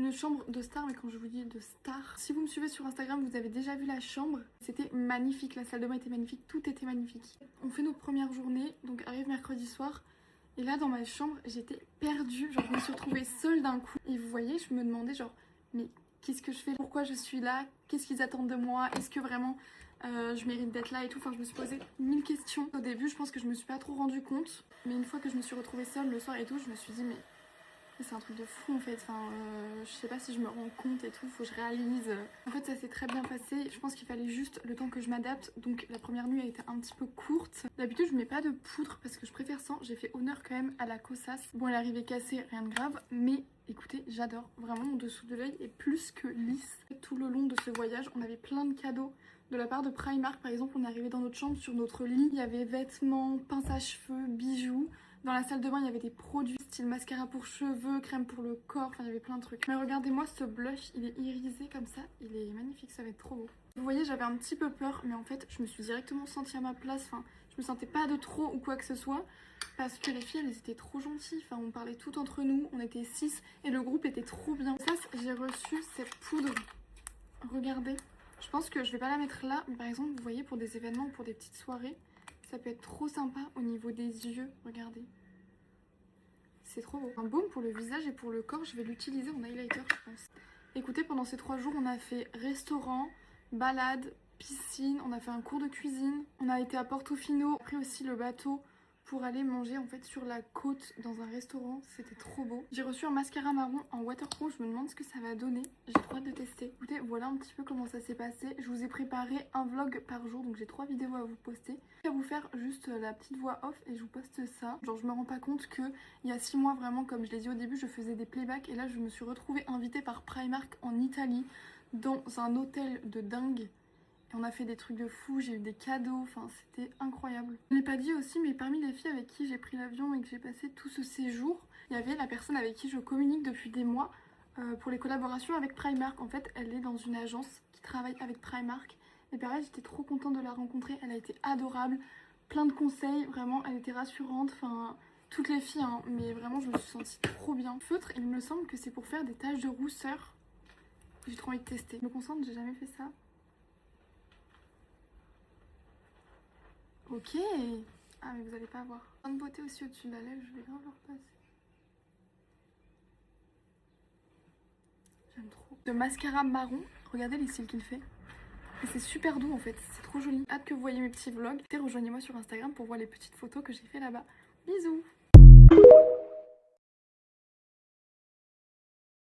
une chambre de star, mais quand je vous dis de star, si vous me suivez sur Instagram, vous avez déjà vu la chambre. C'était magnifique, la salle de bain était magnifique, tout était magnifique. On fait notre première journée, donc arrive mercredi soir. Et là dans ma chambre, j'étais perdue, genre je me suis retrouvée seule d'un coup. Et vous voyez, je me demandais genre, mais qu'est-ce que je fais? Pourquoi je suis là? Qu'est-ce qu'ils attendent de moi? Est-ce que vraiment je mérite d'être là et tout? Enfin, je me suis posé 1000 questions. Au début, je pense que je me suis pas trop rendu compte. Mais une fois que je me suis retrouvée seule le soir et tout, je me suis dit, mais c'est un truc de fou en fait. Enfin, je sais pas si je me rends compte et tout, faut que je réalise. En fait, ça s'est très bien passé. Je pense qu'il fallait juste le temps que je m'adapte. Donc, la première nuit a été un petit peu courte. D'habitude, je mets pas de poudre parce que je préfère sans. J'ai fait honneur quand même à la Cosas. Bon, elle est arrivée cassée, rien de grave. Mais écoutez, j'adore. Vraiment, mon dessous de l'œil est plus que lisse. Tout le long de ce voyage, on avait plein de cadeaux. De la part de Primark, par exemple, on est arrivé dans notre chambre, sur notre lit, il y avait vêtements, pince à cheveux, bijoux. Dans la salle de bain, il y avait des produits style mascara pour cheveux, crème pour le corps, enfin il y avait plein de trucs. Mais regardez-moi ce blush, il est irisé comme ça, il est magnifique, ça va être trop beau. Vous voyez, j'avais un petit peu peur, mais en fait, je me suis directement sentie à ma place. Enfin, je me sentais pas de trop ou quoi que ce soit, parce que les filles, elles étaient trop gentilles. Enfin, on parlait tout entre nous, on était 6 et le groupe était trop bien. Ça, j'ai reçu cette poudre. Regardez. Je pense que je vais pas la mettre là, mais par exemple, vous voyez, pour des événements ou pour des petites soirées, ça peut être trop sympa au niveau des yeux. Regardez. C'est trop beau. Un baume pour le visage et pour le corps, je vais l'utiliser en highlighter, je pense. Écoutez, pendant ces 3 jours, on a fait restaurant, balade, piscine, on a fait un cours de cuisine, on a été à Portofino, après aussi le bateau pour aller manger en fait sur la côte dans un restaurant, c'était trop beau. J'ai reçu un mascara marron en waterproof, je me demande ce que ça va donner, j'ai trop hâte de tester. Écoutez, voilà un petit peu comment ça s'est passé. Je vous ai préparé un vlog par jour, donc j'ai 3 vidéos à vous poster. Je vais vous faire juste la petite voix off et je vous poste ça. Genre je me rends pas compte que il y a 6 mois vraiment, comme je l'ai dit au début, je faisais des playbacks et là je me suis retrouvée invitée par Primark en Italie dans un hôtel de dingue. On a fait des trucs de fou, j'ai eu des cadeaux, enfin c'était incroyable. Je ne l'ai pas dit aussi, mais parmi les filles avec qui j'ai pris l'avion et que j'ai passé tout ce séjour, il y avait la personne avec qui je communique depuis des mois pour les collaborations avec Primark. En fait, elle est dans une agence qui travaille avec Primark. Et pareil, j'étais trop contente de la rencontrer, elle a été adorable, plein de conseils, vraiment, elle était rassurante, enfin toutes les filles, hein, mais vraiment je me suis sentie trop bien. Feutre, il me semble que c'est pour faire des taches de rousseur. J'ai trop envie de tester. Je me concentre, j'ai jamais fait ça. Ok. Ah mais vous allez pas voir. Plein de beauté aussi au-dessus de la lèvre, je vais grave leur passer. J'aime trop. Le mascara marron, regardez les cils qu'il fait. Et c'est super doux en fait, c'est trop joli. Hâte que vous voyez mes petits vlogs. Et rejoignez-moi sur Instagram pour voir les petites photos que j'ai fait là-bas. Bisous.